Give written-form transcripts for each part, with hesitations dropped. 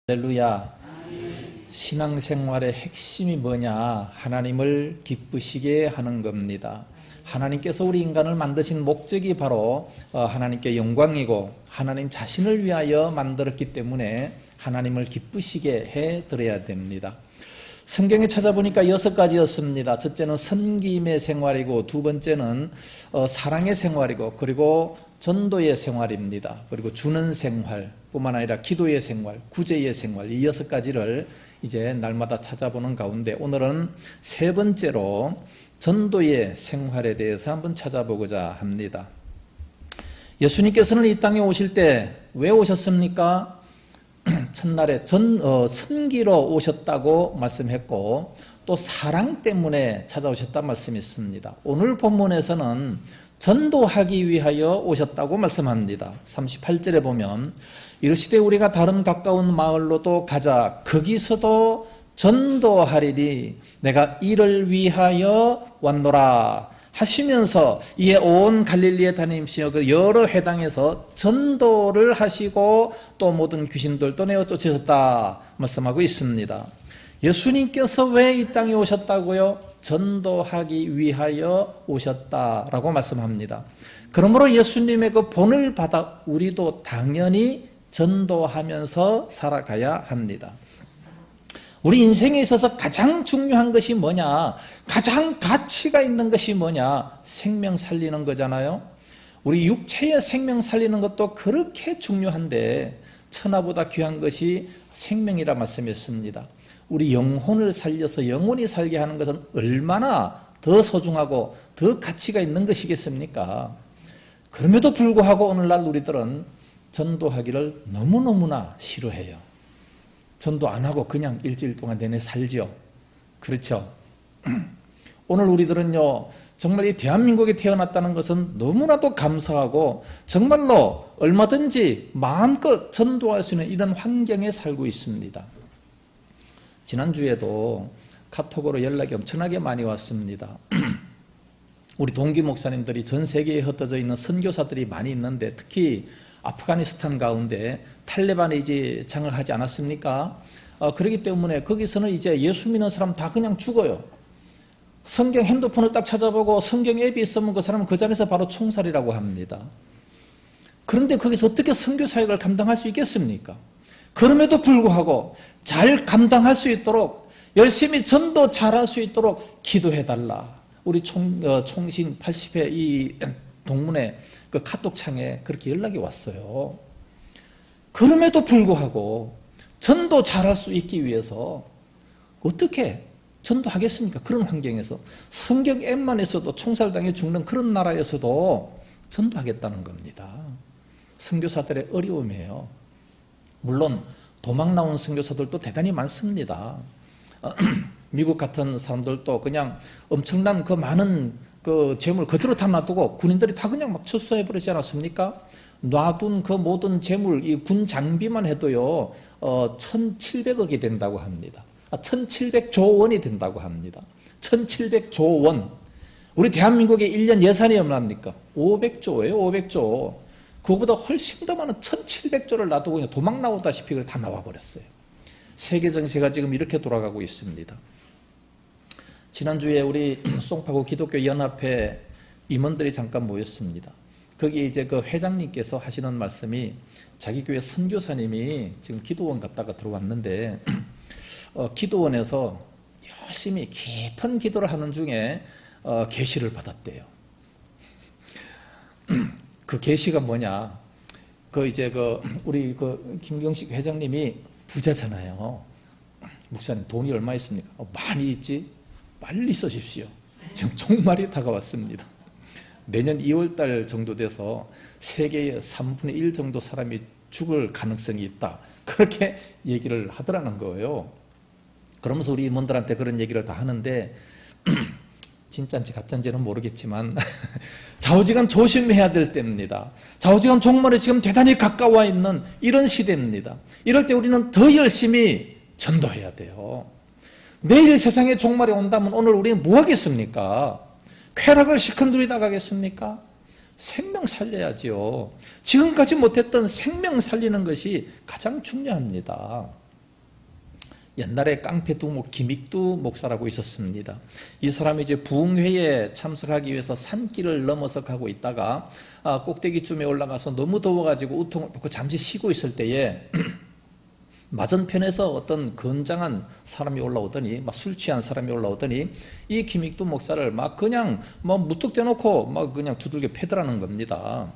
할렐루야. 신앙생활의 핵심이 뭐냐? 하나님을 기쁘시게 하는 겁니다. 하나님께서 우리 인간을 만드신 목적이 바로 하나님께 영광이고 하나님 자신을 위하여 만들었기 때문에 하나님을 기쁘시게 해드려야 됩니다. 성경에 찾아보니까 6가지였습니다. 첫째는 섬김의 생활이고, 두 번째는 사랑의 생활이고, 그리고 전도의 생활입니다. 그리고 주는 생활 뿐만 아니라 기도의 생활, 구제의 생활, 이 6가지를 이제 날마다 찾아보는 가운데 오늘은 세 번째로 전도의 생활에 대해서 한번 찾아보고자 합니다. 예수님께서는 이 땅에 오실 때 왜 오셨습니까? 첫날에 섬기러 오셨다고 말씀했고, 또 사랑 때문에 찾아오셨다는 말씀이 있습니다. 오늘 본문에서는 전도하기 위하여 오셨다고 말씀합니다. 38절에 보면 이르시되 우리가 다른 가까운 마을로도 가자. 거기서도 전도하리니 내가 이를 위하여 왔노라 하시면서 이에 온 갈릴리에 다니시며 그 여러 회당에서 전도를 하시고 또 모든 귀신들도 내어 쫓으셨다 말씀하고 있습니다. 예수님께서 왜 이 땅에 오셨다고요? 전도하기 위하여 오셨다라고 말씀합니다. 그러므로 예수님의 그 본을 받아 우리도 당연히 전도하면서 살아가야 합니다. 우리 인생에 있어서 가장 중요한 것이 뭐냐? 가장 가치가 있는 것이 뭐냐? 생명 살리는 거잖아요. 우리 육체의 생명 살리는 것도 그렇게 중요한데 천하보다 귀한 것이 생명이라 말씀했습니다. 우리 영혼을 살려서 영원히 살게 하는 것은 얼마나 더 소중하고 더 가치가 있는 것이겠습니까? 그럼에도 불구하고 오늘날 우리들은 전도하기를 너무너무나 싫어해요. 전도 안 하고 그냥 일주일 동안 내내 살죠. 그렇죠? 오늘 우리들은요, 정말 이 대한민국에 태어났다는 것은 너무나도 감사하고 정말로 얼마든지 마음껏 전도할 수 있는 이런 환경에 살고 있습니다. 지난주에도 카톡으로 연락이 엄청나게 많이 왔습니다. 우리 동기 목사님들이 전 세계에 흩어져 있는 선교사들이 많이 있는데, 특히 아프가니스탄 가운데 탈레반이 이제 장악하지 않았습니까? 그렇기 때문에 거기서는 이제 예수 믿는 사람 다 그냥 죽어요. 성경 핸드폰을 딱 찾아보고 성경 앱이 있으면 그 사람은 그 자리에서 바로 총살이라고 합니다. 그런데 거기서 어떻게 선교 사역을 감당할 수 있겠습니까? 그럼에도 불구하고 잘 감당할 수 있도록 열심히 전도 잘할 수 있도록 기도해달라. 우리 총신 80회 이 동문회 그 카톡창에 그렇게 연락이 왔어요. 그럼에도 불구하고 전도 잘할 수 있기 위해서 어떻게 전도하겠습니까? 그런 환경에서 성경 앱만 있어도 총살당해 죽는 그런 나라에서도 전도하겠다는 겁니다. 선교사들의 어려움이에요. 물론 도망 나온 선교사들도 대단히 많습니다. 미국 같은 사람들도 그냥 엄청난 그 많은 그 재물 그대로 다 놔두고 군인들이 다 그냥 막 철수해버리지 않았습니까? 놔둔 그 모든 재물, 이 군 장비만 해도요, 1,700억이 된다고 합니다. 1,700조 원이 된다고 합니다. 1,700조 원. 우리 대한민국의 1년 예산이 얼마입니까? 500조예요, 500조. 그거보다 훨씬 더 많은 1,700조를 놔두고 그냥 도망 나오다시피 그걸 다 나와버렸어요. 세계 정세가 지금 이렇게 돌아가고 있습니다. 지난주에 우리 송파구 기독교 연합회 임원들이 잠깐 모였습니다. 거기 이제 그 회장님께서 하시는 말씀이 자기 교회 선교사님이 지금 기도원 갔다가 들어왔는데 기도원에서 열심히 깊은 기도를 하는 중에 계시를 받았대요. 그 계시가 뭐냐? 우리 김경식 회장님이 부자잖아요. 목사님 돈이 얼마 있습니까? 많이 있지? 빨리 써십시오. 지금 종말이 다가왔습니다. 내년 2월달 정도 돼서 세계의 3분의 1 정도 사람이 죽을 가능성이 있다. 그렇게 얘기를 하더라는 거예요. 그러면서 우리 임원들한테 그런 얘기를 다 하는데 진짜인지 가짜인지는 모르겠지만 좌우지간 조심해야 될 때입니다. 좌우지간 종말에 지금 대단히 가까워 있는 이런 시대입니다. 이럴 때 우리는 더 열심히 전도해야 돼요. 내일 세상에 종말이 온다면 오늘 우리는 뭐 하겠습니까? 쾌락을 시큰둥이 나가겠습니까? 생명 살려야지요. 지금까지 못했던 생명 살리는 것이 가장 중요합니다. 옛날에 깡패두목 김익두 목사라고 있었습니다. 이 사람이 이제 부흥회에 참석하기 위해서 산길을 넘어서 가고 있다가 꼭대기쯤에 올라가서 너무 더워가지고 우통을 벗고 잠시 쉬고 있을 때에 맞은편에서 어떤 건장한 사람이 올라오더니, 막 술 취한 사람이 올라오더니 이 김익두 목사를 막 그냥 무턱대놓고 막 그냥 두들겨 패더라는 겁니다.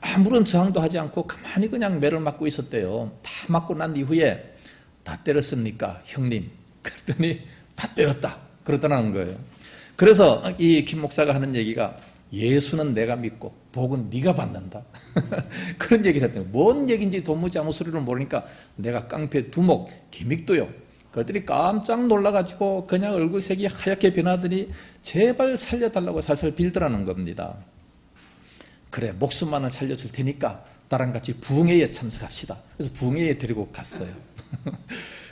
아무런 저항도 하지 않고 가만히 그냥 매를 맞고 있었대요. 다 맞고 난 이후에 다 때렸습니까, 형님? 그랬더니 다 때렸다 그러더라는 거예요. 그래서 이 김 목사가 하는 얘기가 예수는 내가 믿고 복은 네가 받는다. 그런 얘기를 했더니 뭔 얘기인지 도무지 아무 소리를 모르니까 내가 깡패 두목 김익두요. 그랬더니 깜짝 놀라가지고 그냥 얼굴색이 하얗게 변하더니 제발 살려달라고 살살 빌더라는 겁니다. 그래, 목숨만은 살려줄 테니까 나랑 같이 부흥회에 참석합시다. 그래서 부흥회에 데리고 갔어요.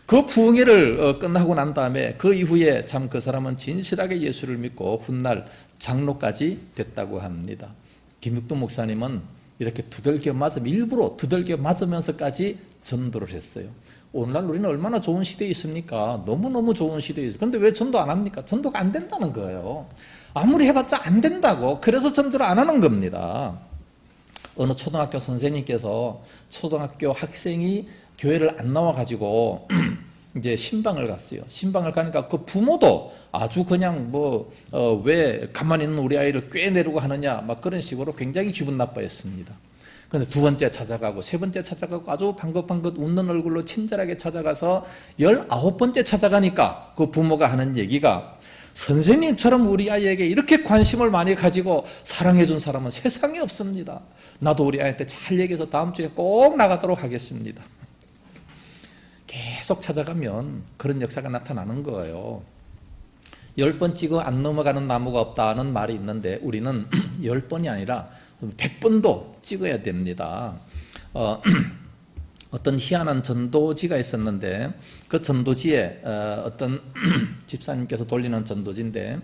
그 부흥회를 끝나고 난 다음에 그 이후에 참 그 사람은 진실하게 예수를 믿고 훗날 장로까지 됐다고 합니다. 김익두 목사님은 이렇게 두들겨 맞으면 일부러 두들겨 맞으면서까지 전도를 했어요. 오늘날 우리는 얼마나 좋은 시대에 있습니까? 너무너무 좋은 시대에 있어요. 그런데 왜 전도 안 합니까? 전도가 안 된다는 거예요. 아무리 해봤자 안 된다고. 그래서 전도를 안 하는 겁니다. 어느 초등학교 선생님께서 초등학교 학생이 교회를 안 나와가지고 이제 신방을 갔어요. 신방을 가니까 그 부모도 아주 그냥 왜 가만히 있는 우리 아이를 꿰내려고 하느냐 막 그런 식으로 굉장히 기분 나빠했습니다. 그런데 두 번째 찾아가고 세 번째 찾아가고 아주 방긋방긋 웃는 얼굴로 친절하게 찾아가서 19번째 찾아가니까 그 부모가 하는 얘기가 선생님처럼 우리 아이에게 이렇게 관심을 많이 가지고 사랑해준 사람은 세상에 없습니다. 나도 우리 아이한테 잘 얘기해서 다음 주에 꼭 나가도록 하겠습니다. 계속 찾아가면 그런 역사가 나타나는 거예요. 10번 찍어 안 넘어가는 나무가 없다는 말이 있는데 우리는 10번이 아니라 100번도 찍어야 됩니다. 어떤 희한한 전도지가 있었는데 그 전도지에 어떤 집사님께서 돌리는 전도지인데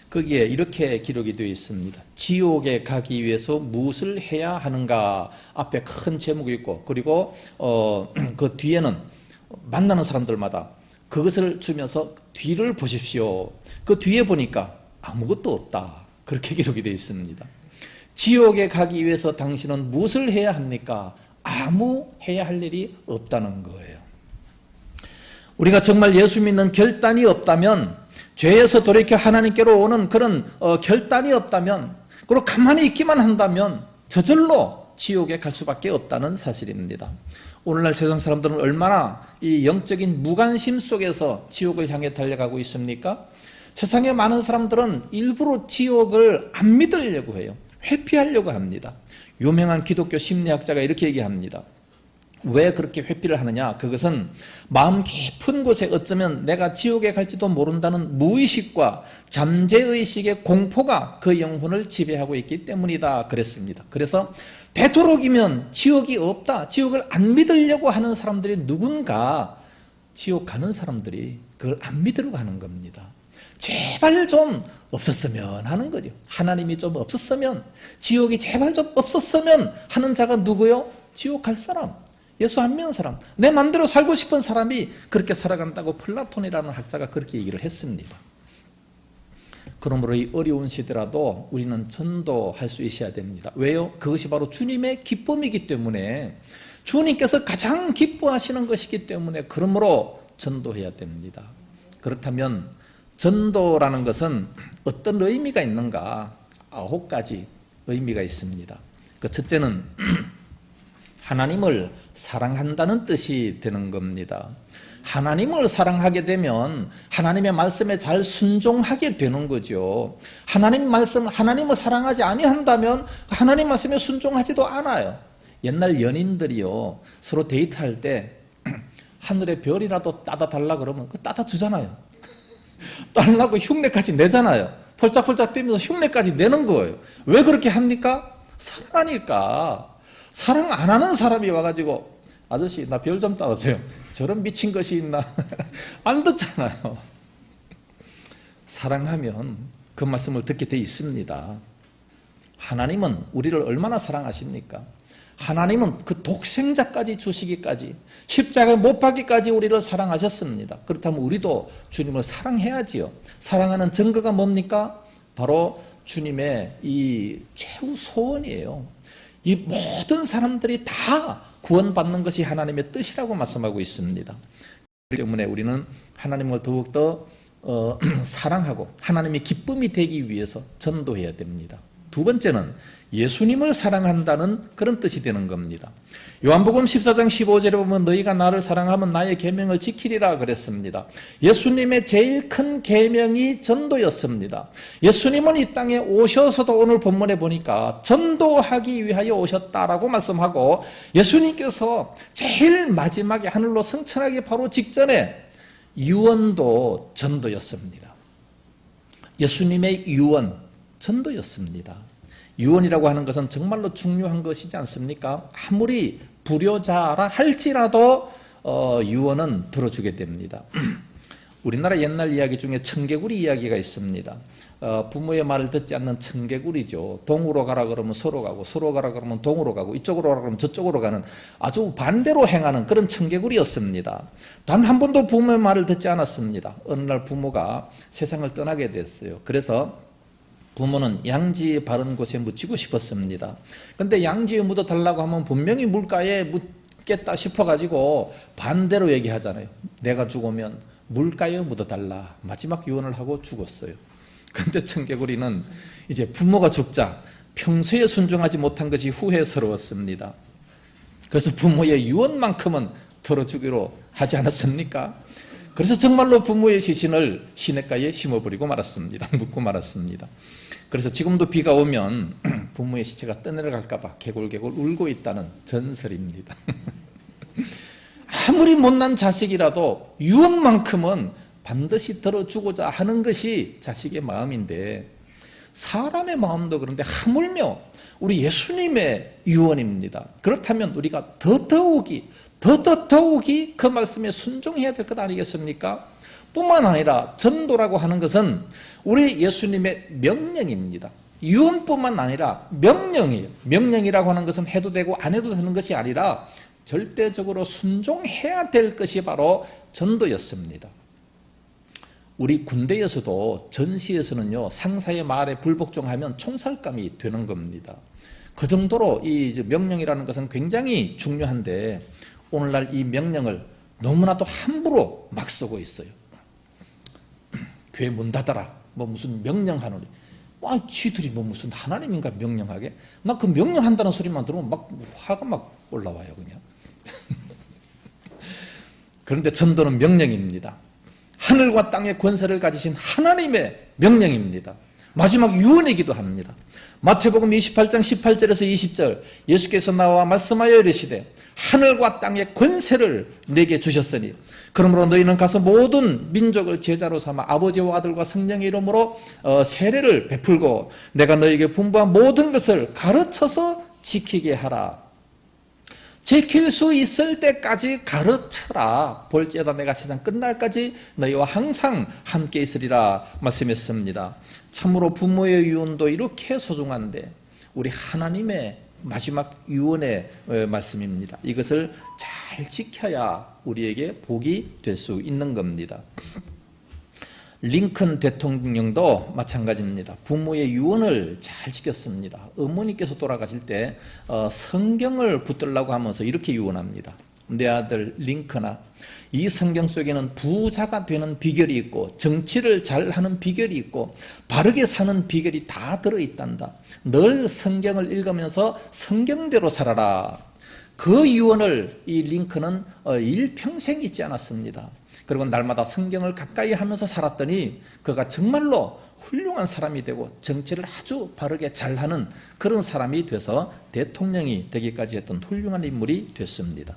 거기에 이렇게 기록이 되어 있습니다. 지옥에 가기 위해서 무엇을 해야 하는가 앞에 큰 제목이 있고 그리고 그 뒤에는 만나는 사람들마다 그것을 주면서 뒤를 보십시오. 그 뒤에 보니까 아무것도 없다. 그렇게 기록이 되어 있습니다. 지옥에 가기 위해서 당신은 무엇을 해야 합니까? 아무 해야 할 일이 없다는 거예요. 우리가 정말 예수 믿는 결단이 없다면, 죄에서 돌이켜 하나님께로 오는 그런 결단이 없다면, 그리고 가만히 있기만 한다면 저절로 지옥에 갈 수밖에 없다는 사실입니다. 오늘날 세상 사람들은 얼마나 이 영적인 무관심 속에서 지옥을 향해 달려가고 있습니까? 세상에 많은 사람들은 일부러 지옥을 안 믿으려고 해요. 회피하려고 합니다. 유명한 기독교 심리학자가 이렇게 얘기합니다. 왜 그렇게 회피를 하느냐? 그것은 마음 깊은 곳에 어쩌면 내가 지옥에 갈지도 모른다는 무의식과 잠재의식의 공포가 그 영혼을 지배하고 있기 때문이다 그랬습니다. 그래서 되도록이면 지옥이 없다, 지옥을 안 믿으려고 하는 사람들이 누군가 지옥 가는 사람들이 그걸 안 믿으려고 하는 겁니다. 제발 좀 없었으면 하는 거죠. 하나님이 좀 없었으면, 지옥이 제발 좀 없었으면 하는 자가 누구요? 지옥 갈 사람, 예수 안 믿는 사람, 내 마음대로 살고 싶은 사람이 그렇게 살아간다고 플라톤이라는 학자가 그렇게 얘기를 했습니다. 그러므로 이 어려운 시대라도 우리는 전도할 수 있어야 됩니다. 왜요? 그것이 바로 주님의 기쁨이기 때문에, 주님께서 가장 기뻐하시는 것이기 때문에 그러므로 전도해야 됩니다. 그렇다면 전도라는 것은 어떤 의미가 있는가? 9가지 의미가 있습니다. 그 첫째는 하나님을 사랑한다는 뜻이 되는 겁니다. 하나님을 사랑하게 되면 하나님의 말씀에 잘 순종하게 되는 거죠. 하나님을 사랑하지 아니한다면 하나님 말씀에 순종하지도 않아요. 옛날 연인들이요, 서로 데이트할 때 하늘의 별이라도 따다 달라 그러면 그 따다 주잖아요. 달라고 흉내까지 내잖아요. 펄짝펄짝 뛰면서 흉내까지 내는 거예요. 왜 그렇게 합니까? 사랑하니까. 사랑 안 하는 사람이 와가지고 아저씨 나 별 좀 따주세요. 저런 미친 것이 있나? 안 듣잖아요. 사랑하면 그 말씀을 듣게 돼 있습니다. 하나님은 우리를 얼마나 사랑하십니까? 하나님은 그 독생자까지 주시기까지 십자가에 못 박기까지 우리를 사랑하셨습니다. 그렇다면 우리도 주님을 사랑해야지요. 사랑하는 증거가 뭡니까? 바로 주님의 이 최후 소원이에요. 이 모든 사람들이 다 구원받는 것이 하나님의 뜻이라고 말씀하고 있습니다. 그렇기 때문에 우리는 하나님을 더욱더 사랑하고 하나님의 기쁨이 되기 위해서 전도해야 됩니다. 두 번째는 예수님을 사랑한다는 그런 뜻이 되는 겁니다. 요한복음 14장 15절에 보면 너희가 나를 사랑하면 나의 계명을 지키리라 그랬습니다. 예수님의 제일 큰 계명이 전도였습니다. 예수님은 이 땅에 오셔서도 오늘 본문에 보니까 전도하기 위하여 오셨다라고 말씀하고 예수님께서 제일 마지막에 하늘로 승천하기 바로 직전에 유언도 전도였습니다. 예수님의 유언, 전도였습니다. 유언이라고 하는 것은 정말로 중요한 것이지 않습니까? 아무리 불효자라 할지라도 유언은 들어주게 됩니다. 우리나라 옛날 이야기 중에 청개구리 이야기가 있습니다. 부모의 말을 듣지 않는 청개구리죠. 동으로 가라 그러면 서로 가고 서로 가라 그러면 동으로 가고 이쪽으로 가라 그러면 저쪽으로 가는 아주 반대로 행하는 그런 청개구리였습니다. 단 한 번도 부모의 말을 듣지 않았습니다. 어느 날 부모가 세상을 떠나게 됐어요. 그래서 부모는 양지에 바른 곳에 묻히고 싶었습니다. 그런데 양지에 묻어달라고 하면 분명히 물가에 묻겠다 싶어가지고 반대로 얘기하잖아요. 내가 죽으면 물가에 묻어달라. 마지막 유언을 하고 죽었어요. 그런데 청개구리는 이제 부모가 죽자 평소에 순종하지 못한 것이 후회스러웠습니다. 그래서 부모의 유언만큼은 들어주기로 하지 않았습니까? 그래서 정말로 부모의 시신을 시냇가에 심어버리고 말았습니다. 묻고 말았습니다. 그래서 지금도 비가 오면 부모의 시체가 떠내려갈까 봐 개골개골 울고 있다는 전설입니다. 아무리 못난 자식이라도 유언만큼은 반드시 들어주고자 하는 것이 자식의 마음인데 사람의 마음도 그런데 하물며 우리 예수님의 유언입니다. 그렇다면 우리가 더더욱이 그 말씀에 순종해야 될 것 아니겠습니까? 뿐만 아니라 전도라고 하는 것은 우리 예수님의 명령입니다. 유언뿐만 아니라 명령이에요. 명령이라고 하는 것은 해도 되고 안 해도 되는 것이 아니라 절대적으로 순종해야 될 것이 바로 전도였습니다. 우리 군대에서도 전시에서는요 상사의 말에 불복종하면 총살감이 되는 겁니다. 그 정도로 이 명령이라는 것은 굉장히 중요한데 오늘날 이 명령을 너무나도 함부로 막 쓰고 있어요. 교회 문 닫아라. 뭐 무슨 명령하노니. 쥐들이 뭐 무슨 하나님인가 명령하게. 나 그 명령한다는 소리만 들으면 막 화가 막 올라와요 그냥. 그런데 전도는 명령입니다. 하늘과 땅의 권세를 가지신 하나님의 명령입니다. 마지막 유언이기도 합니다. 마태복음 28장 18절에서 20절 예수께서 나와 말씀하여 이르시되 하늘과 땅의 권세를 내게 주셨으니 그러므로 너희는 가서 모든 민족을 제자로 삼아 아버지와 아들과 성령의 이름으로 세례를 베풀고 내가 너희에게 분부한 모든 것을 가르쳐서 지키게 하라. 지킬 수 있을 때까지 가르쳐라. 볼지어다 내가 세상 끝날까지 너희와 항상 함께 있으리라 말씀했습니다. 참으로 부모의 유언도 이렇게 소중한데 우리 하나님의 마지막 유언의 말씀입니다. 이것을 잘 지켜야 우리에게 복이 될 수 있는 겁니다. 링컨 대통령도 마찬가지입니다. 부모의 유언을 잘 지켰습니다. 어머니께서 돌아가실 때 성경을 붙들라고 하면서 이렇게 유언합니다. 내 아들 링컨아, 이 성경 속에는 부자가 되는 비결이 있고 정치를 잘하는 비결이 있고 바르게 사는 비결이 다 들어있단다. 늘 성경을 읽으면서 성경대로 살아라. 그 유언을 이 링컨은 일평생 잊지 않았습니다. 그리고 날마다 성경을 가까이 하면서 살았더니 그가 정말로 훌륭한 사람이 되고 정치를 아주 바르게 잘하는 그런 사람이 돼서 대통령이 되기까지 했던 훌륭한 인물이 됐습니다.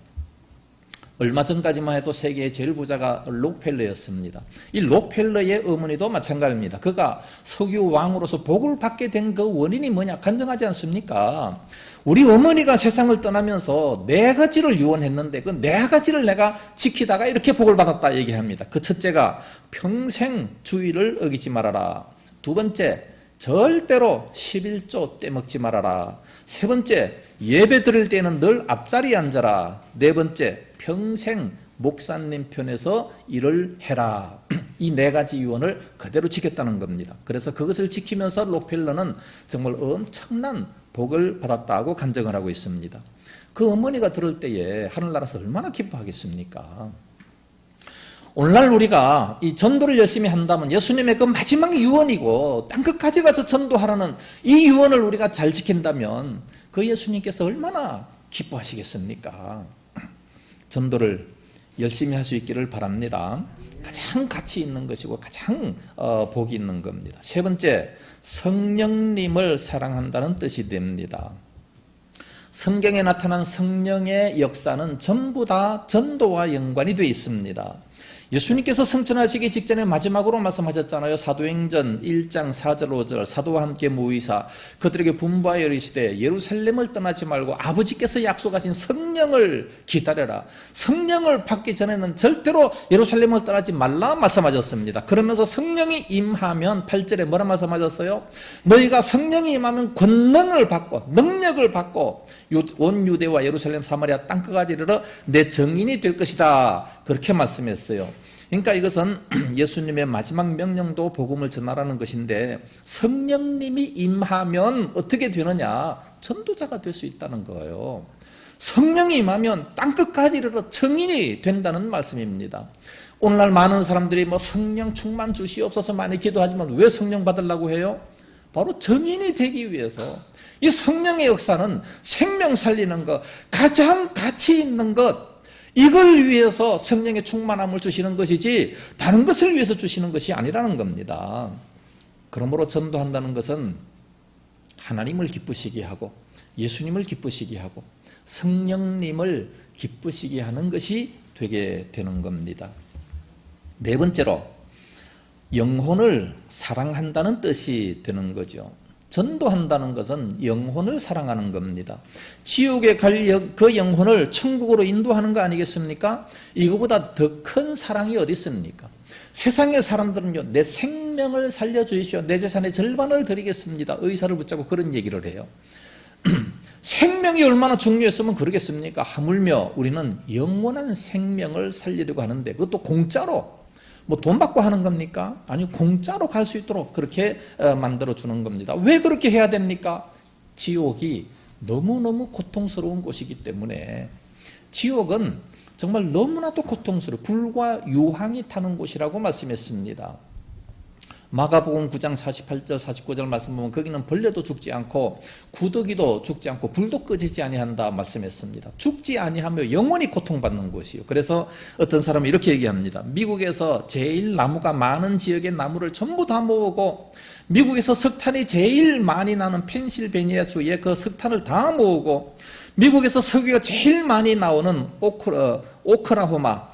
얼마 전까지만 해도 세계의 제일 부자가 록펠러였습니다. 이 록펠러의 어머니도 마찬가지입니다. 그가 석유 왕으로서 복을 받게 된 그 원인이 뭐냐 간증하지 않습니까? 우리 어머니가 세상을 떠나면서 네 가지를 유언했는데 그 네 가지를 내가 지키다가 이렇게 복을 받았다 얘기합니다. 그 첫째가 평생 주의를 어기지 말아라. 두 번째, 절대로 11조 떼먹지 말아라. 세 번째, 예배 드릴 때는 늘 앞자리에 앉아라. 네 번째, 평생 목사님 편에서 일을 해라. 이 네 가지 유언을 그대로 지켰다는 겁니다. 그래서 그것을 지키면서 록펠러는 정말 엄청난 복을 받았다고 간증을 하고 있습니다. 그 어머니가 들을 때에 하늘나라에서 얼마나 기뻐하겠습니까? 오늘날 우리가 이 전도를 열심히 한다면 예수님의 그 마지막 유언이고 땅끝까지 가서 전도하라는 이 유언을 우리가 잘 지킨다면 그 예수님께서 얼마나 기뻐하시겠습니까? 전도를 열심히 할 수 있기를 바랍니다. 가장 가치 있는 것이고 가장 복이 있는 겁니다. 세 번째, 성령님을 사랑한다는 뜻이 됩니다. 성경에 나타난 성령의 역사는 전부 다 전도와 연관이 되어 있습니다. 예수님께서 승천하시기 직전에 마지막으로 말씀하셨잖아요. 사도행전 1장 4절 5절 사도와 함께 모이사 그들에게 분부하여 이르시되 예루살렘을 떠나지 말고 아버지께서 약속하신 성령을 기다려라. 성령을 받기 전에는 절대로 예루살렘을 떠나지 말라 말씀하셨습니다. 그러면서 성령이 임하면 8절에 뭐라 말씀하셨어요? 너희가 성령이 임하면 권능을 받고 능력을 받고 온 유대와 예루살렘 사마리아 땅끝까지 이르러 내 증인이 될 것이다. 그렇게 말씀했어요. 그러니까 이것은 예수님의 마지막 명령도 복음을 전하라는 것인데 성령님이 임하면 어떻게 되느냐? 전도자가 될 수 있다는 거예요. 성령이 임하면 땅끝까지 이르러 증인이 된다는 말씀입니다. 오늘날 많은 사람들이 뭐 성령 충만 주시옵소서 많이 기도하지만 왜 성령 받으려고 해요? 바로 증인이 되기 위해서. 이 성령의 역사는 생명 살리는 것, 가장 가치 있는 것, 이걸 위해서 성령의 충만함을 주시는 것이지 다른 것을 위해서 주시는 것이 아니라는 겁니다. 그러므로 전도한다는 것은 하나님을 기쁘시게 하고 예수님을 기쁘시게 하고 성령님을 기쁘시게 하는 것이 되게 되는 겁니다. 네 번째로 영혼을 사랑한다는 뜻이 되는 거죠. 전도한다는 것은 영혼을 사랑하는 겁니다. 지옥에 갈 그 영혼을 천국으로 인도하는 거 아니겠습니까? 이거보다 더 큰 사랑이 어디 있습니까? 세상의 사람들은요, 내 생명을 살려주십시오. 내 재산의 절반을 드리겠습니다. 의사를 붙잡고 그런 얘기를 해요. 생명이 얼마나 중요했으면 그러겠습니까? 하물며 우리는 영원한 생명을 살리려고 하는데 그것도 공짜로 뭐 돈 받고 하는 겁니까? 아니 공짜로 갈 수 있도록 그렇게 만들어 주는 겁니다. 왜 그렇게 해야 됩니까? 지옥이 너무너무 고통스러운 곳이기 때문에 지옥은 정말 너무나도 고통스러워 불과 유황이 타는 곳이라고 말씀했습니다. 마가복음 9장 48절 49절 말씀 보면 거기는 벌레도 죽지 않고 구더기도 죽지 않고 불도 꺼지지 아니한다 말씀했습니다. 죽지 아니하며 영원히 고통받는 곳이요. 그래서 어떤 사람은 이렇게 얘기합니다. 미국에서 제일 나무가 많은 지역의 나무를 전부 다 모으고 미국에서 석탄이 제일 많이 나는 펜실베니아 주에 그 석탄을 다 모으고 미국에서 석유가 제일 많이 나오는 오클라호마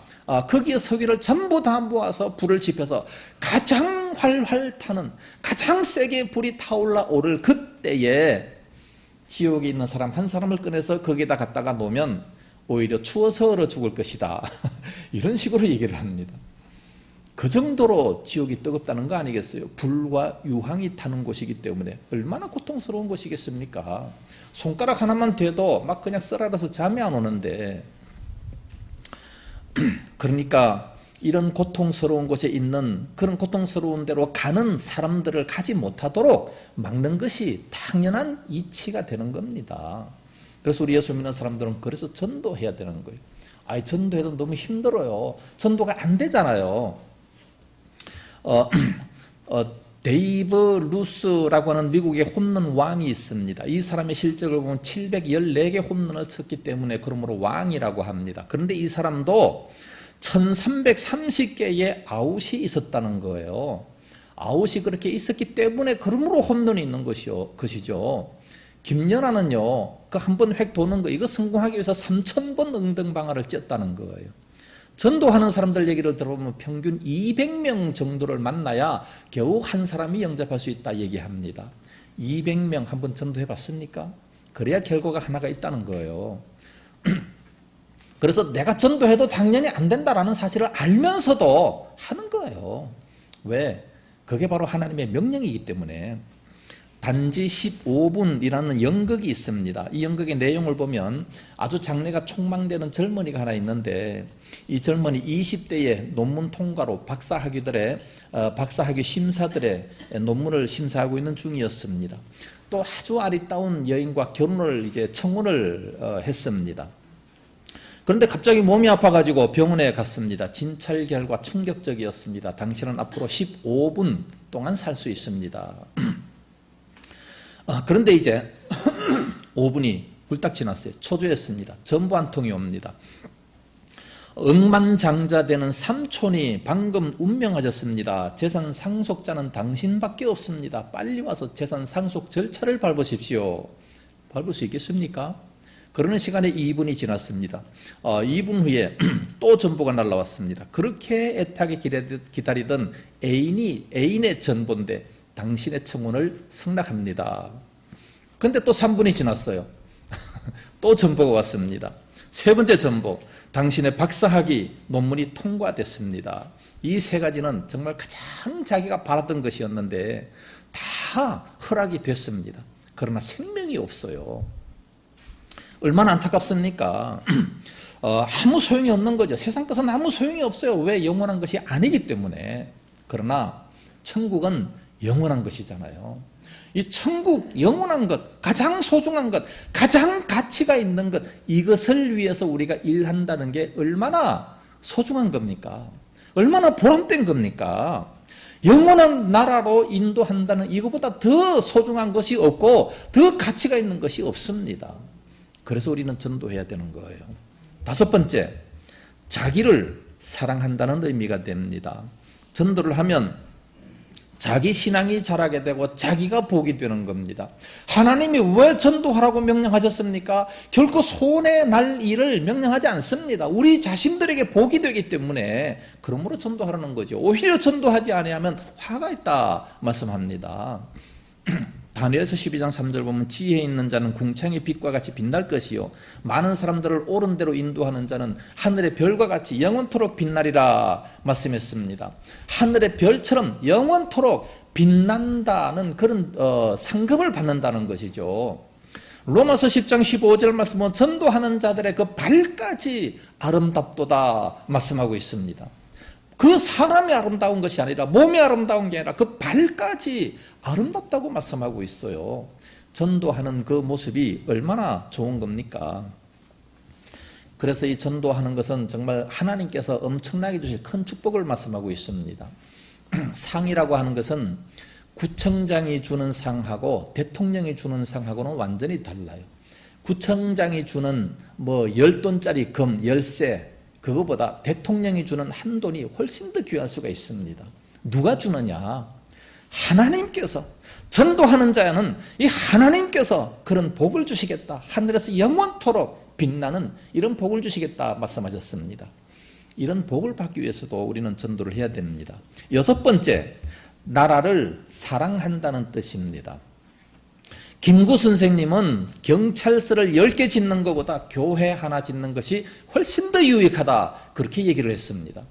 거기에 석유를 전부 다 모아서 불을 지펴서 가장 활활 타는 가장 세게 불이 타올라 그때에 지옥에 있는 사람 한 사람을 꺼내서 거기에다 갖다가 놓으면 오히려 추워서 얼어 죽을 것이다. 이런 식으로 얘기를 합니다. 그 정도로 지옥이 뜨겁다는 거 아니겠어요? 불과 유황이 타는 곳이기 때문에 얼마나 고통스러운 곳이겠습니까? 손가락 하나만 대도 막 그냥 썰알아서 잠이 안 오는데 그러니까 이런 고통스러운 곳에 있는 그런 고통스러운 데로 가는 사람들을 가지 못하도록 막는 것이 당연한 이치가 되는 겁니다. 그래서 우리 예수 믿는 사람들은 그래서 전도해야 되는 거예요. 아이 전도해도 너무 힘들어요. 전도가 안 되잖아요. 데이브 루스라고 하는 미국의 홈런 왕이 있습니다. 이 사람의 실적을 보면 714개 홈런을 쳤기 때문에 그러므로 왕이라고 합니다. 그런데 이 사람도 1330개의 아웃이 있었다는 거예요. 아웃이 그렇게 있었기 때문에 그러므로 홈런이 있는 것이죠. 김연아는요, 그 한 번 획 도는 거 이거 성공하기 위해서 3000번 응등방아를 찧었다는 거예요. 전도하는 사람들 얘기를 들어보면 평균 200명 정도를 만나야 겨우 한 사람이 영접할 수 있다 얘기합니다. 200명 한번 전도해 봤습니까? 그래야 결과가 하나가 있다는 거예요. 그래서 내가 전도해도 당연히 안 된다라는 사실을 알면서도 하는 거예요. 왜? 그게 바로 하나님의 명령이기 때문에. 단지 15분이라는 연극이 있습니다. 이 연극의 내용을 보면 아주 장래가 촉망되는 젊은이가 하나 있는데 이 젊은이 20대의 논문 통과로 박사학위 심사들의 논문을 심사하고 있는 중이었습니다. 또 아주 아리따운 여인과 결혼을 이제 청혼을 했습니다. 그런데 갑자기 몸이 아파가지고 병원에 갔습니다. 진찰 결과 충격적이었습니다. 당신은 앞으로 15분 동안 살 수 있습니다. 그런데 이제 5분이 훌딱 지났어요. 초조했습니다. 전부 한 통이 옵니다. 억만장자되는 삼촌이 방금 운명하셨습니다. 재산 상속자는 당신밖에 없습니다. 빨리 와서 재산 상속 절차를 밟으십시오. 밟을 수 있겠습니까? 그러는 시간에 2분이 지났습니다. 2분 후에 또 전보가 날라왔습니다. 그렇게 애타게 기다리던 애인의 전보인데 당신의 청혼을 승낙합니다. 그런데 또 3분이 지났어요. 또 전보가 왔습니다. 세 번째 전보, 당신의 박사학위 논문이 통과됐습니다. 이 세 가지는 정말 가장 자기가 바랐던 것이었는데 다 허락이 됐습니다. 그러나 생명이 없어요. 얼마나 안타깝습니까? 아무 소용이 없는 거죠. 세상 것은 아무 소용이 없어요. 왜? 영원한 것이 아니기 때문에. 그러나 천국은 영원한 것이잖아요. 이 천국, 영원한 것, 가장 소중한 것, 가장 가치가 있는 것, 이것을 위해서 우리가 일한다는 게 얼마나 소중한 겁니까? 얼마나 보람된 겁니까? 영원한 나라로 인도한다는 이것보다 더 소중한 것이 없고 더 가치가 있는 것이 없습니다. 그래서 우리는 전도해야 되는 거예요. 5번째, 자기를 사랑한다는 의미가 됩니다. 전도를 하면 자기 신앙이 자라게 되고 자기가 복이 되는 겁니다. 하나님이 왜 전도하라고 명령하셨습니까? 결코 손해 날 일을 명령하지 않습니다. 우리 자신들에게 복이 되기 때문에 그러므로 전도하라는 거죠. 오히려 전도하지 아니하면 화가 있다 말씀합니다. 다니엘서 12장 3절 보면 지혜 있는 자는 궁창의 빛과 같이 빛날 것이요 많은 사람들을 옳은 대로 인도하는 자는 하늘의 별과 같이 영원토록 빛나리라 말씀했습니다. 하늘의 별처럼 영원토록 빛난다는 그런 상급을 받는다는 것이죠. 로마서 10장 15절 말씀은 전도하는 자들의 그 발까지 아름답도다 말씀하고 있습니다. 그 사람이 아름다운 것이 아니라 몸이 아름다운 게 아니라 그 발까지 아름답다고 말씀하고 있어요. 전도하는 그 모습이 얼마나 좋은 겁니까? 그래서 이 전도하는 것은 정말 하나님께서 엄청나게 주실 큰 축복을 말씀하고 있습니다. 상이라고 하는 것은 구청장이 주는 상하고 대통령이 주는 상하고는 완전히 달라요. 구청장이 주는 뭐 10돈짜리 금, 열쇠, 그거보다 대통령이 주는 한돈이 훨씬 더 귀할 수가 있습니다. 누가 주느냐? 하나님께서. 전도하는 자는 이 하나님께서 그런 복을 주시겠다. 하늘에서 영원토록 빛나는 이런 복을 주시겠다 말씀하셨습니다. 이런 복을 받기 위해서도 우리는 전도를 해야 됩니다. 6번째, 나라를 사랑한다는 뜻입니다. 김구 선생님은 경찰서를 10개 짓는 것보다 교회 하나 짓는 것이 훨씬 더 유익하다 그렇게 얘기를 했습니다.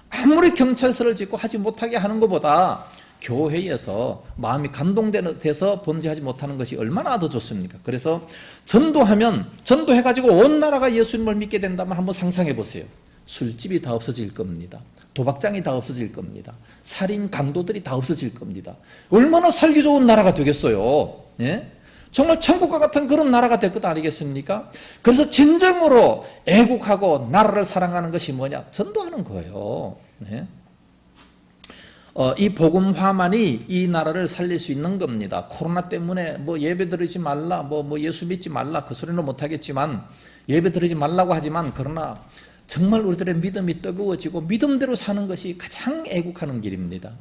아무리 경찰서를 짓고 하지 못하게 하는 것보다 교회에서 마음이 감동돼서 범죄하지 못하는 것이 얼마나 더 좋습니까? 그래서 전도해가지고 온 나라가 예수님을 믿게 된다면 한번 상상해 보세요. 술집이 다 없어질 겁니다. 도박장이 다 없어질 겁니다. 살인 강도들이 다 없어질 겁니다. 얼마나 살기 좋은 나라가 되겠어요. 예? 정말 천국과 같은 그런 나라가 될 것 아니겠습니까? 그래서 진정으로 애국하고 나라를 사랑하는 것이 뭐냐? 전도하는 거예요. 네? 이 복음화만이 이 나라를 살릴 수 있는 겁니다. 코로나 때문에 뭐 예배 드리지 말라, 뭐 예수 믿지 말라 그 소리는 못하겠지만 예배 드리지 말라고 하지만 그러나 정말 우리들의 믿음이 뜨거워지고 믿음대로 사는 것이 가장 애국하는 길입니다.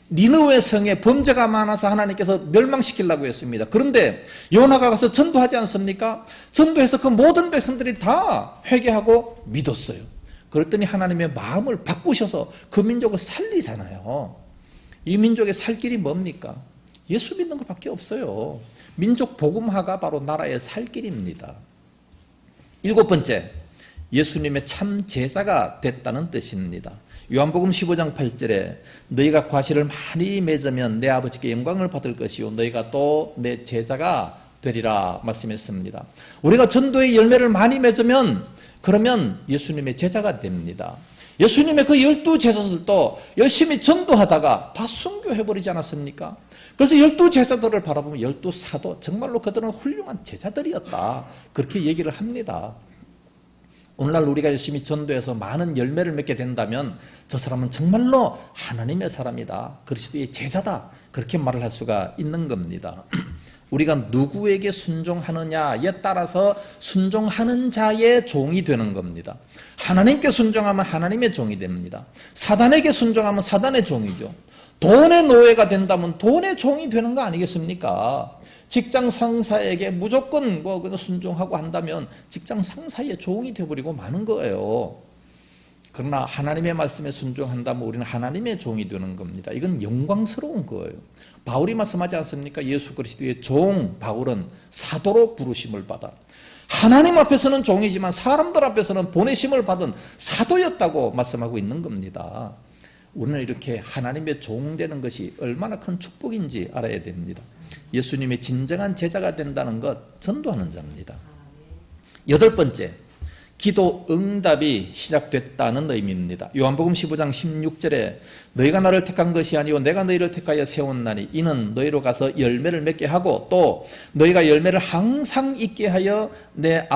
니느웨 성에 범죄가 많아서 하나님께서 멸망시키려고 했습니다. 그런데 요나가 가서 전도하지 않습니까? 전도해서 그 모든 백성들이 다 회개하고 믿었어요. 그랬더니 하나님의 마음을 바꾸셔서 그 민족을 살리잖아요. 이 민족의 살 길이 뭡니까? 예수 믿는 것밖에 없어요. 민족 복음화가 바로 나라의 살 길입니다. 7번째, 예수님의 참 제자가 됐다는 뜻입니다. 요한복음 15장 8절에 너희가 과실을 많이 맺으면 내 아버지께 영광을 받을 것이요 너희가 또 내 제자가 되리라 말씀했습니다. 우리가 전도의 열매를 많이 맺으면 그러면 예수님의 제자가 됩니다. 예수님의 그 12제자들도 열심히 전도하다가 다 순교해버리지 않았습니까? 그래서 12제자들을 바라보면 12사도 정말로 그들은 훌륭한 제자들이었다 그렇게 얘기를 합니다. 오늘날 우리가 열심히 전도해서 많은 열매를 맺게 된다면 저 사람은 정말로 하나님의 사람이다, 그리스도의 제자다, 그렇게 말을 할 수가 있는 겁니다. 우리가 누구에게 순종하느냐에 따라서 순종하는 자의 종이 되는 겁니다. 하나님께 순종하면 하나님의 종이 됩니다. 사단에게 순종하면 사단의 종이죠. 돈의 노예가 된다면 돈의 종이 되는 거 아니겠습니까? 직장 상사에게 무조건 순종하고 한다면 직장 상사의 종이 되어버리고 마는 거예요. 그러나 하나님의 말씀에 순종한다면 우리는 하나님의 종이 되는 겁니다. 이건 영광스러운 거예요. 바울이 말씀하지 않습니까? 예수 그리스도의 종 바울은 사도로 부르심을 받아 하나님 앞에서는 종이지만 사람들 앞에서는 보내심을 받은 사도였다고 말씀하고 있는 겁니다. 우리는 이렇게 하나님의 종 되는 것이 얼마나 큰 축복인지 알아야 됩니다. 예수님의 진정한 제자가 된다는 것, 전도하는 자입니다. 8번째, 기도 응답이 시작됐다는 의미입니다. 요한복음 15장 16절에 너희가 나를 택한 것이 아니요 내가 너희를 택하여 세웠나니 이는 너희로 가서 열매를 맺게 하고 또 너희가 열매를 항상 있게 하여 내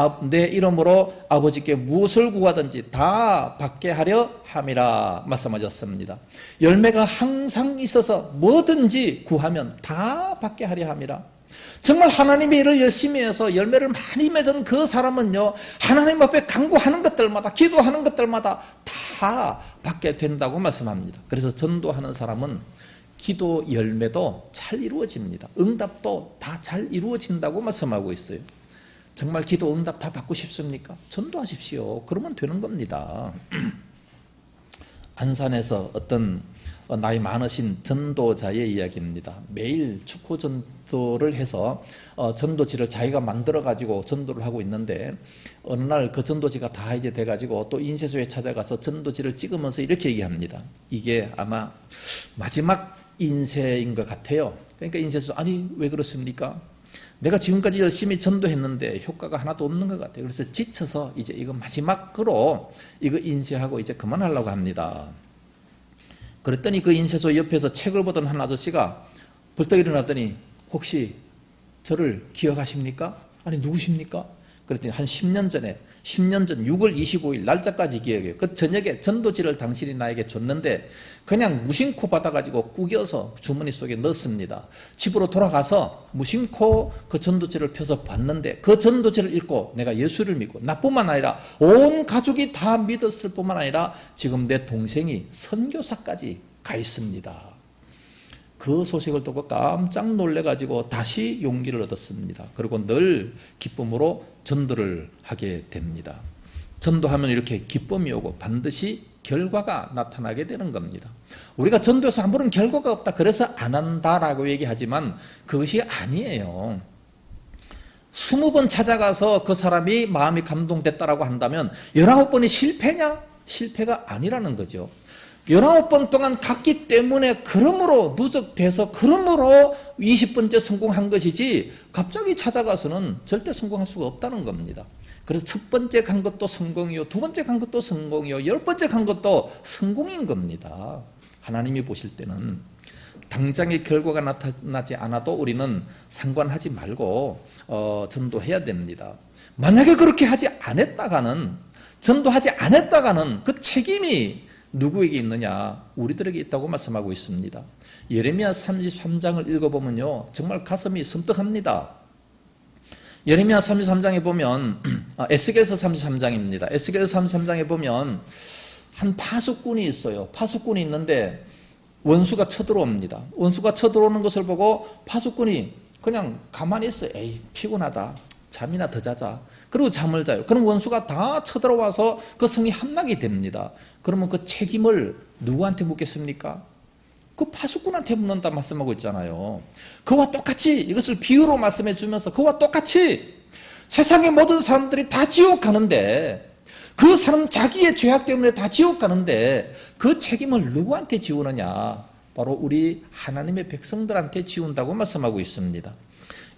이름으로 아버지께 무엇을 구하든지 다 받게 하려 함이라 말씀하셨습니다. 열매가 항상 있어서 뭐든지 구하면 다 받게 하려 함이라. 정말 하나님의 일을 열심히 해서 열매를 많이 맺은 그 사람은요, 하나님 앞에 간구하는 것들마다, 기도하는 것들마다 다 받게 된다고 말씀합니다. 그래서 전도하는 사람은 기도 열매도 잘 이루어집니다. 응답도 다 잘 이루어진다고 말씀하고 있어요. 정말 기도 응답 다 받고 싶습니까? 전도하십시오. 그러면 되는 겁니다. 안산에서 어떤 나이 많으신 전도자의 이야기입니다. 매일 축구 전도를 해서 전도지를 자기가 만들어가지고 전도를 하고 있는데 어느 날 그 전도지가 다 이제 돼가지고 또 인쇄소에 찾아가서 전도지를 찍으면서 이렇게 얘기합니다. 이게 아마 마지막 인쇄인 것 같아요. 그러니까 인쇄소, 아니 왜 그렇습니까? 내가 지금까지 열심히 전도했는데 효과가 하나도 없는 것 같아요. 그래서 지쳐서 이제 이거 마지막으로 이거 인쇄하고 이제 그만하려고 합니다. 그랬더니 그 인쇄소 옆에서 책을 보던 한 아저씨가 벌떡 일어나더니 혹시 저를 기억하십니까? 아니 누구십니까? 그랬더니 한 10년 전 6월 25일 날짜까지 기억해요. 그 저녁에 전도지를 당신이 나에게 줬는데 그냥 무심코 받아가지고 구겨서 주머니 속에 넣었습니다. 집으로 돌아가서 무심코 그 전도지를 펴서 봤는데 그 전도지를 읽고 내가 예수를 믿고 나뿐만 아니라 온 가족이 다 믿었을 뿐만 아니라 지금 내 동생이 선교사까지 가 있습니다. 그 소식을 듣고 깜짝 놀래가지고 다시 용기를 얻었습니다. 그리고 늘 기쁨으로 전도를 하게 됩니다. 전도하면 이렇게 기쁨이 오고 반드시 결과가 나타나게 되는 겁니다. 우리가 전도에서 아무런 결과가 없다 그래서 안 한다라고 얘기하지만 그것이 아니에요. 20번 찾아가서 그 사람이 마음이 감동됐다라고 한다면 19번이 실패냐? 실패가 아니라는 거죠. 19번 동안 갔기 때문에 그러므로 누적돼서 그러므로 20번째 성공한 것이지 갑자기 찾아가서는 절대 성공할 수가 없다는 겁니다. 그래서 첫 번째 간 것도 성공이요, 두 번째 간 것도 성공이요, 10번째 간 것도 성공인 겁니다. 하나님이 보실 때는 당장의 결과가 나타나지 않아도 우리는 상관하지 말고 전도해야 됩니다. 만약에 그렇게 하지 않았다가는, 전도하지 않았다가는 그 책임이 누구에게 있느냐? 우리들에게 있다고 말씀하고 있습니다. 예레미야 33장을 읽어보면요 정말 가슴이 섬뜩합니다. 예레미야 33장에 보면 에스겔서 33장입니다. 에스겔서 33장에 보면 한 파수꾼이 있어요. 파수꾼이 있는데 원수가 쳐들어옵니다. 원수가 쳐들어오는 것을 보고 파수꾼이 그냥 가만히 있어요. 에이 피곤하다, 잠이나 더 자자. 그리고 잠을 자요. 그럼 원수가 다 쳐들어와서 그 성이 함락이 됩니다. 그러면 그 책임을 누구한테 묻겠습니까? 그 파수꾼한테 묻는다 말씀하고 있잖아요. 그와 똑같이 이것을 비유로 말씀해 주면서 그와 똑같이 세상의 모든 사람들이 다 지옥 가는데 그 사람 자기의 죄악 때문에 다 지옥 가는데 그 책임을 누구한테 지우느냐? 바로 우리 하나님의 백성들한테 지운다고 말씀하고 있습니다.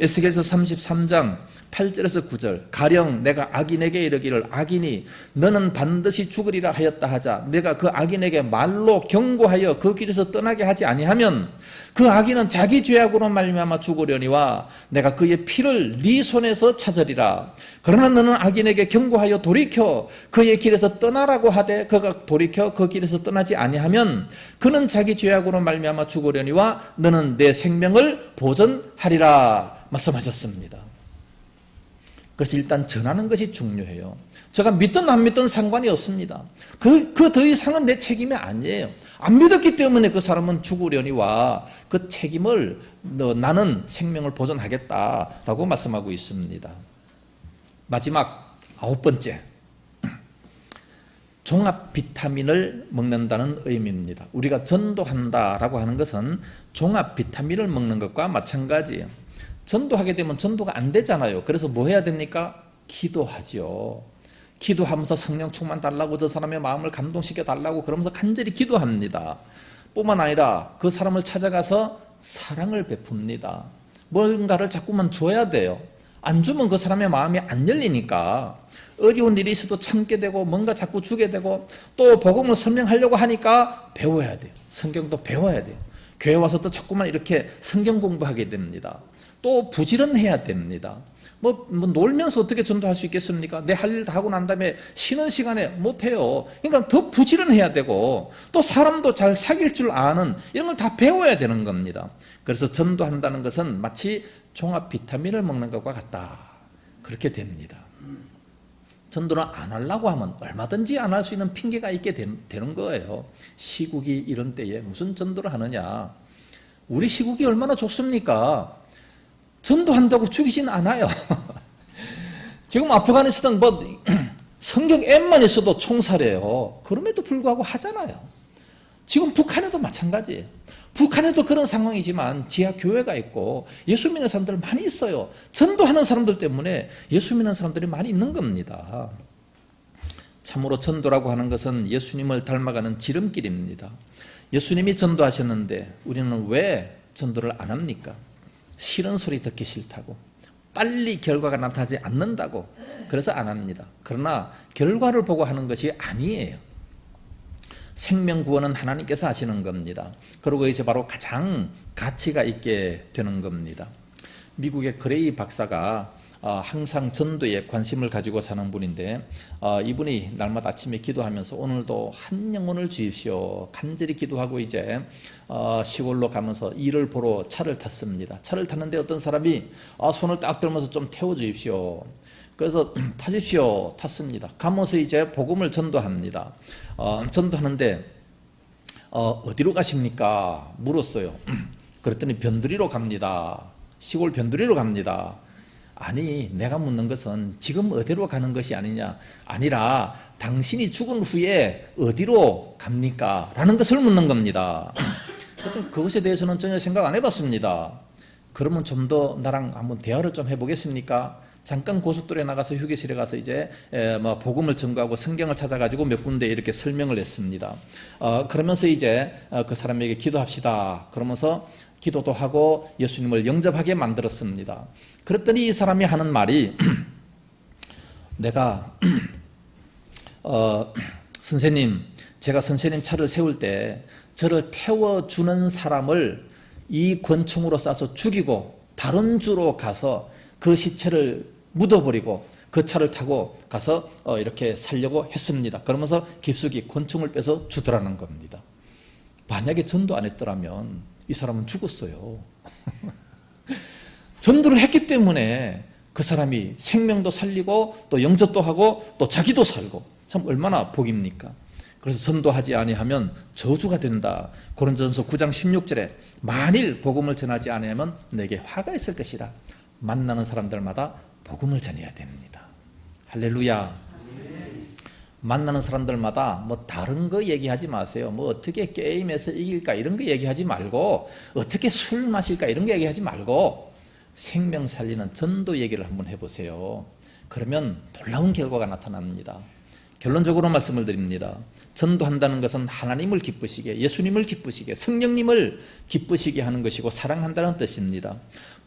에스겔서 33장 8절에서 9절 가령 내가 악인에게 이르기를 악인이 너는 반드시 죽으리라 하였다 하자 내가 그 악인에게 말로 경고하여 그 길에서 떠나게 하지 아니하면 그 악인은 자기 죄악으로 말미암아 죽으려니와 내가 그의 피를 네 손에서 찾으리라. 그러나 너는 악인에게 경고하여 돌이켜 그의 길에서 떠나라고 하되 그가 돌이켜 그 길에서 떠나지 아니하면 그는 자기 죄악으로 말미암아 죽으려니와 너는 내 생명을 보존하리라 말씀하셨습니다. 그래서 일단 전하는 것이 중요해요. 제가 믿든 안 믿든 상관이 없습니다. 그 더 이상은 내 책임이 아니에요. 안 믿었기 때문에 그 사람은 죽으려니와 그 책임을 나는 생명을 보존하겠다라고 말씀하고 있습니다. 마지막 9번째, 종합 비타민을 먹는다는 의미입니다. 우리가 전도한다라고 하는 것은 종합 비타민을 먹는 것과 마찬가지예요. 전도하게 되면 전도가 안 되잖아요. 그래서 뭐 해야 됩니까? 기도하죠. 기도하면서 성령 충만 달라고 저 사람의 마음을 감동시켜 달라고 그러면서 간절히 기도합니다. 뿐만 아니라 그 사람을 찾아가서 사랑을 베풉니다. 뭔가를 자꾸만 줘야 돼요. 안 주면 그 사람의 마음이 안 열리니까 어려운 일이 있어도 참게 되고 뭔가 자꾸 주게 되고 또 복음을 설명하려고 하니까 배워야 돼요. 성경도 배워야 돼요. 교회 와서 또 자꾸만 이렇게 성경 공부하게 됩니다. 또 부지런해야 됩니다. 뭐 놀면서 어떻게 전도할 수 있겠습니까? 내 할 일 다 하고 난 다음에 쉬는 시간에 못해요. 그러니까 더 부지런해야 되고 또 사람도 잘 사귈 줄 아는 이런 걸 다 배워야 되는 겁니다. 그래서 전도한다는 것은 마치 종합 비타민을 먹는 것과 같다. 그렇게 됩니다. 전도를 안 하려고 하면 얼마든지 안 할 수 있는 핑계가 있게 되는 거예요. 시국이 이런 때에 무슨 전도를 하느냐. 우리 시국이 얼마나 좋습니까? 전도한다고 죽이진 않아요. 지금 아프가니스탄 성경 앱만 있어도 총살해요. 그럼에도 불구하고 하잖아요. 지금 북한에도 마찬가지예요. 북한에도 그런 상황이지만 지하 교회가 있고 예수 믿는 사람들 많이 있어요. 전도하는 사람들 때문에 예수 믿는 사람들이 많이 있는 겁니다. 참으로 전도라고 하는 것은 예수님을 닮아가는 지름길입니다. 예수님이 전도하셨는데 우리는 왜 전도를 안 합니까? 싫은 소리 듣기 싫다고, 빨리 결과가 나타나지 않는다고, 그래서 안 합니다. 그러나 결과를 보고 하는 것이 아니에요. 생명 구원은 하나님께서 하시는 겁니다. 그리고 이제 바로 가장 가치가 있게 되는 겁니다. 미국의 그레이 박사가 항상 전도에 관심을 가지고 사는 분인데 이분이 날마다 아침에 기도하면서 오늘도 한 영혼을 주십시오. 간절히 기도하고 이제 시골로 가면서 일을 보러 차를 탔습니다. 차를 탔는데 어떤 사람이 손을 딱 들면서 좀 태워주십시오. 그래서 타십시오. 탔습니다. 가면서 이제 복음을 전도합니다. 전도하는데 어디로 가십니까? 물었어요. 그랬더니 변두리로 갑니다. 시골 변두리로 갑니다. 아니, 내가 묻는 것은 지금 어디로 가는 것이 아니라 당신이 죽은 후에 어디로 갑니까? 라는 것을 묻는 겁니다. 그것에 대해서는 전혀 생각 안 해봤습니다. 그러면 좀 더 나랑 한번 대화를 좀 해보겠습니까? 잠깐 고속도로에 나가서 휴게실에 가서 이제 복음을 전가하고 성경을 찾아가지고 몇 군데 이렇게 설명을 했습니다. 그러면서 이제 그 사람에게 기도합시다. 그러면서 기도도 하고 예수님을 영접하게 만들었습니다. 그랬더니 이 사람이 하는 말이 내가 선생님, 제가 선생님 차를 세울 때 저를 태워주는 사람을 이 권총으로 쏴서 죽이고 다른 주로 가서 그 시체를 묻어버리고 그 차를 타고 가서 이렇게 살려고 했습니다. 그러면서 깊숙이 권총을 빼서 주더라는 겁니다. 만약에 전도 안 했더라면 이 사람은 죽었어요. 전도를 했기 때문에 그 사람이 생명도 살리고 또 영접도 하고 또 자기도 살고 참 얼마나 복입니까? 그래서 전도하지 아니하면 저주가 된다. 고린도전서 9장 16절에 만일 복음을 전하지 아니하면 내게 화가 있을 것이라. 만나는 사람들마다 복음을 전해야 됩니다. 할렐루야. 만나는 사람들마다 뭐 다른 거 얘기하지 마세요. 뭐 어떻게 게임에서 이길까 이런 거 얘기하지 말고 어떻게 술 마실까 이런 거 얘기하지 말고 생명 살리는 전도 얘기를 한번 해보세요. 그러면 놀라운 결과가 나타납니다. 결론적으로 말씀을 드립니다. 전도한다는 것은 하나님을 기쁘시게, 예수님을 기쁘시게, 성령님을 기쁘시게 하는 것이고 사랑한다는 뜻입니다.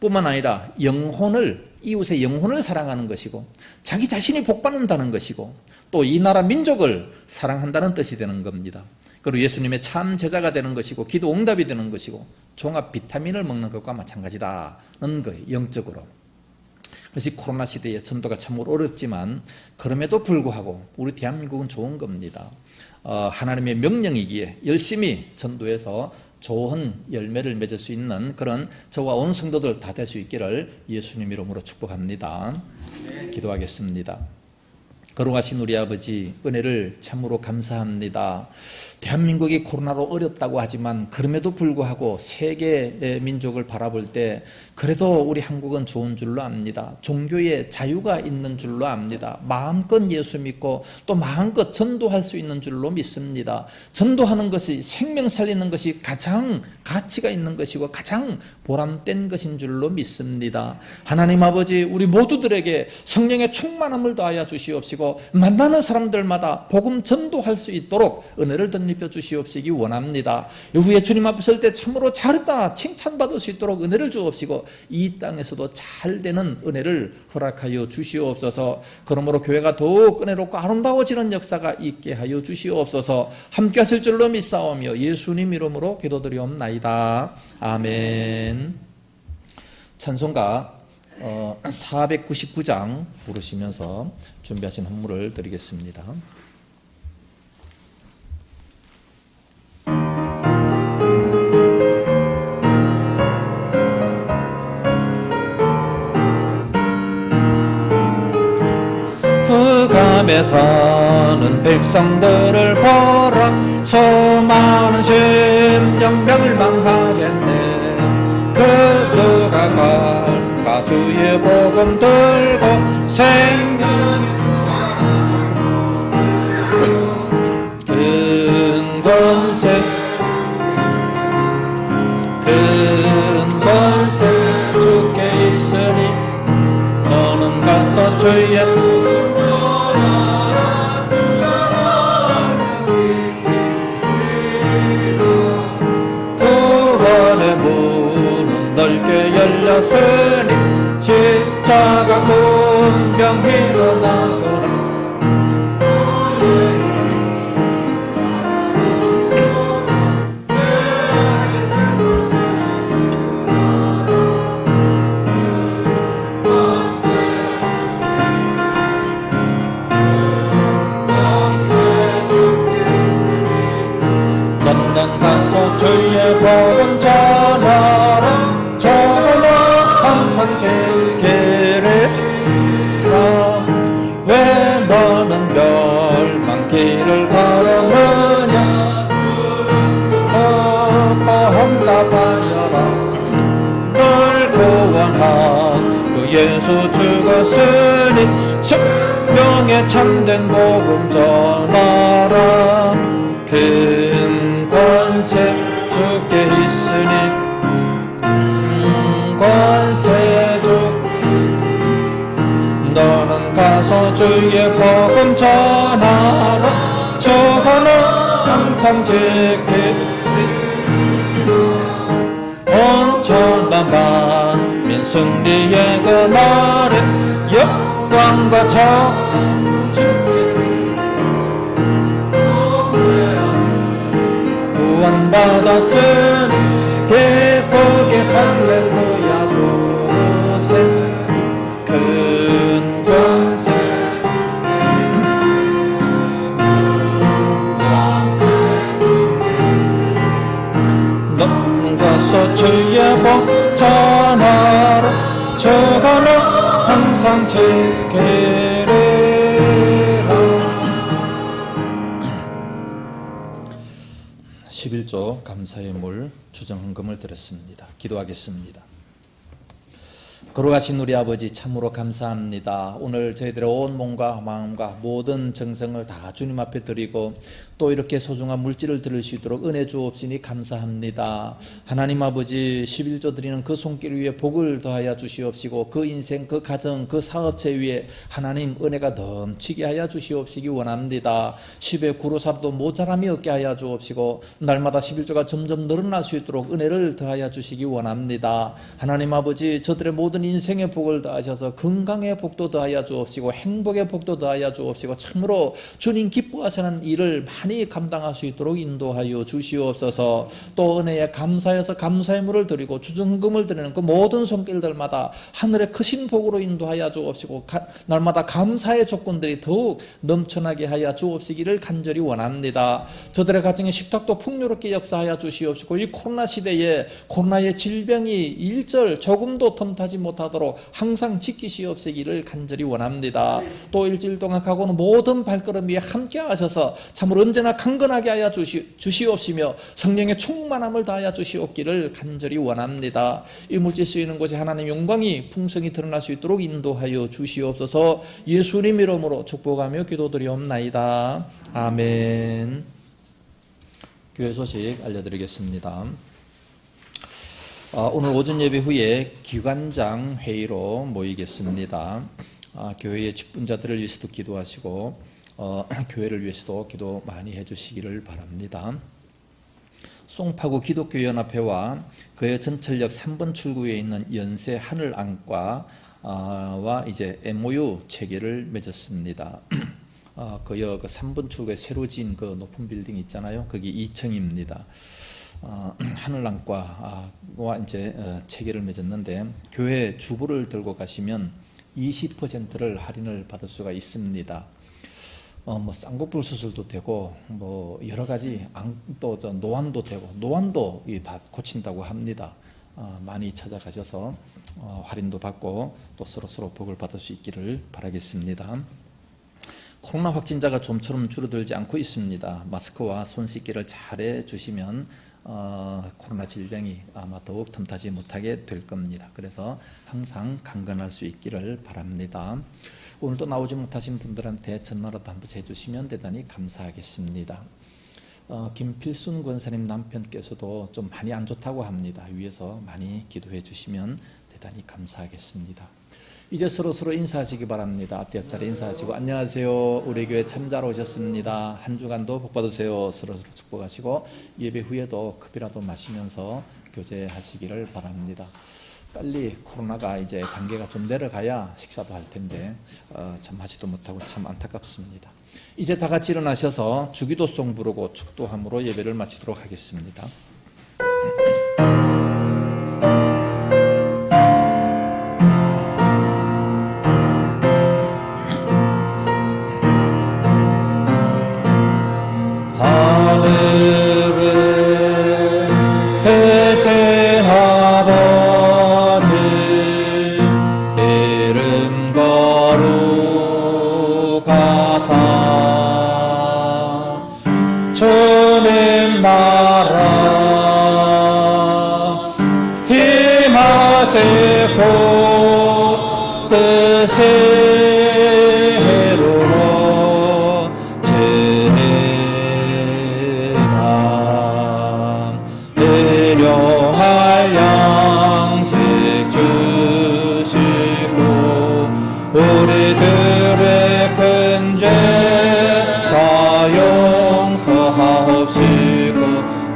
뿐만 아니라 영혼을, 이웃의 영혼을 사랑하는 것이고 자기 자신이 복받는다는 것이고 또 이 나라 민족을 사랑한다는 뜻이 되는 겁니다. 그리고 예수님의 참 제자가 되는 것이고 기도 응답이 되는 것이고 종합 비타민을 먹는 것과 마찬가지다는 거예요. 영적으로. 그래서 코로나 시대에 전도가 참으로 어렵지만 그럼에도 불구하고 우리 대한민국은 좋은 겁니다. 하나님의 명령이기에 열심히 전도해서 좋은 열매를 맺을 수 있는 그런 저와 온 성도들 다 될 수 있기를 예수님 이름으로 축복합니다. 기도하겠습니다. 거룩하신 우리 아버지, 은혜를 참으로 감사합니다. 대한민국이 코로나로 어렵다고 하지만 그럼에도 불구하고 세계의 민족을 바라볼 때 그래도 우리 한국은 좋은 줄로 압니다. 종교의 자유가 있는 줄로 압니다. 마음껏 예수 믿고 또 마음껏 전도할 수 있는 줄로 믿습니다. 전도하는 것이, 생명 살리는 것이 가장 가치가 있는 것이고 가장 보람된 것인 줄로 믿습니다. 하나님 아버지, 우리 모두들에게 성령의 충만함을 더하여 주시옵시고 만나는 사람들마다 복음 전도할 수 있도록 은혜를 덧입혀 주시옵시기 원합니다. 이후에 주님 앞에 설 때 참으로 잘했다 칭찬받을 수 있도록 은혜를 주옵시고 이 땅에서도 잘 되는 은혜를 허락하여 주시옵소서. 그러므로 교회가 더욱 은혜롭고 아름다워지는 역사가 있게 하여 주시옵소서. 함께 하실 줄로 믿사오며 예수님 이름으로 기도드리옵나이다. 아멘. 찬송가 499장 부르시면서 준비하신 헌물을 드리겠습니다. 흑암에 사는 백성들을 보라. 수많은 심령 멸망하겠네. 그 누가 갈까 주의 복음 들고 생명 큰 권세 주께 있으니 너는 가서 주의 구원의 문은 넓게 열렸으니 십자가 군병 일어나거라. 너는 가서 주의 복음 전하라. 저는 항상 지키리라. 왜 너는 멸망길을 걸었느냐. 응답하여라. 널 구원한 그 예수 죽었으니 생명의 참된 복음 전하라. 큰 권세 주께 있으니 권세 주 너는 가서 주의 복음 전하라. 저거는 항상 지키리. 온천한 만민 승리의 그날에 영광과 참 구원받았으니 기쁘게 할렐루야 부르세. 큰 권세 너는 가서 주의 복 전하라. 저거는 항상 지키리라. 11조 감사의 물 주정헌금을 드렸습니다. 기도하겠습니다. 거룩하신 우리 아버지, 참으로 감사합니다. 오늘 저희들의 온 몸과 마음과 모든 정성을 다 주님 앞에 드리고 또 이렇게 소중한 물질을 드릴 수 있도록 은혜 주옵시니 감사합니다. 하나님 아버지, 11조 드리는 그 손길 위에 복을 더하여 주시옵시고 그 인생, 그 가정, 그 사업체 위에 하나님 은혜가 넘치게 하여 주시옵시기 원합니다. 10의 구로사도 모자람이 없게 하여 주옵시고 날마다 11조가 점점 늘어날 수 있도록 은혜를 더하여 주시기 원합니다. 하나님 아버지, 저들의 모든 인생의 복을 더하셔서 건강의 복도 더하여 주옵시고 행복의 복도 더하여 주옵시고 참으로 주님 기뻐하시는 일을 많이 감당할 수 있도록 인도하여 주시옵소서. 또 은혜에 감사해서 감사의 물을 드리고 주정금을 드리는 그 모든 손길들마다 하늘의 크신 복으로 인도하여 주옵시고 날마다 감사의 조건들이 더욱 넘쳐나게 하여 주옵시기를 간절히 원합니다. 저들의 가정의 식탁도 풍요롭게 역사하여 주시옵시고 이 코로나 시대에 코로나의 질병이 일절 조금도 틈타지 못하도록 항상 지키시옵시기를 간절히 원합니다. 또 일주일 동안 가고는 모든 발걸음 위에 함께 하셔서 참으로 언제나 강건하게 하여 주시옵시며 성령의 충만함을 다하여 주시옵기를 간절히 원합니다. 이 물질 쓰이는 곳에 하나님 영광이 풍성히 드러날 수 있도록 인도하여 주시옵소서. 예수님 이름으로 축복하며 기도드리옵나이다. 아멘. 교회 소식 알려드리겠습니다. 오늘 오전 예배 후에 기관장 회의로 모이겠습니다. 교회의 직분자들을 위해서도 기도하시고 교회를 위해서도 기도 많이 해주시기를 바랍니다. 송파구 기독교연합회와 그의 전철역 3번 출구에 있는 연세 하늘안과와 이제 MOU 체결을 맺었습니다. 그 3번 출구에 새로 지은 그 높은 빌딩 있잖아요. 거기 2층입니다. 하늘안과와 이제 체결을 맺었는데 교회 주보를 들고 가시면 20%를 할인을 받을 수가 있습니다. 뭐 쌍꺼풀 수술도 되고 뭐 여러 가지 또 노안도 되고 노안도 다 고친다고 합니다. 많이 찾아가셔서 할인도 받고 또 서로 복을 받을 수 있기를 바라겠습니다. 코로나 확진자가 좀처럼 줄어들지 않고 있습니다. 마스크와 손 씻기를 잘 해주시면 코로나 질병이 아마 더욱 틈타지 못하게 될 겁니다. 그래서 항상 강건할 수 있기를 바랍니다. 오늘도 나오지 못하신 분들한테 전화라도 한번 해주시면 대단히 감사하겠습니다. 김필순 권사님 남편께서도 좀 많이 안 좋다고 합니다. 위에서 많이 기도해 주시면 대단히 감사하겠습니다. 이제 서로 인사하시기 바랍니다. 앞뒤 옆자리 인사하시고 안녕하세요. 우리 교회 참자로 오셨습니다. 한 주간도 복 받으세요. 서로 축복하시고 예배 후에도 커피라도 마시면서 교제하시기를 바랍니다. 빨리 코로나가 이제 단계가 좀 내려가야 식사도 할 텐데 참 하지도 못하고 참 안타깝습니다. 이제 다 같이 일어나셔서 주기도송 부르고 축도함으로 예배를 마치도록 하겠습니다. 주님 나라 힘하시고 뜻이 이루어 지라 일용할 양식 주시고 우리들의 큰 죄 다 용서하옵시고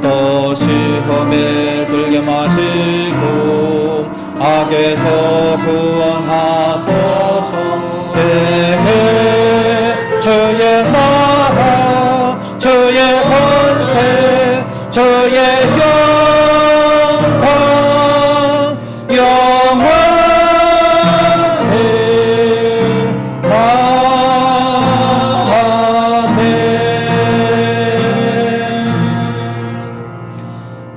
또 시험에 들게 마시고 악에서 구원하소서. 대해 주의 나라 주의 권세 주의 영광 영원히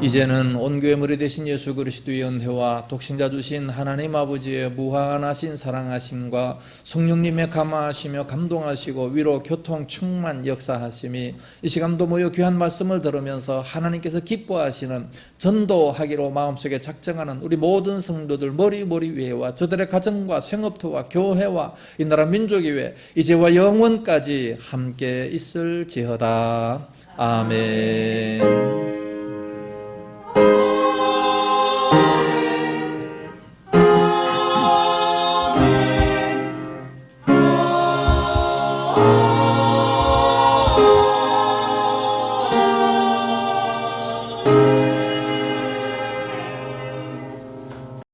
이제는 온 교회 무리 되신 예수 그리스도의 은혜와 독생자 주신 하나님 아버지의 무한하신 사랑하심과 성령님의 감화하시며 감동하시고 위로 교통 충만 역사하심이 이 시간도 모여 귀한 말씀을 들으면서 하나님께서 기뻐하시는 전도하기로 마음속에 작정하는 우리 모든 성도들 머리 위에와 저들의 가정과 생업터와 교회와 이 나라 민족이 위해 이제와 영원까지 함께 있을지어다. 아멘.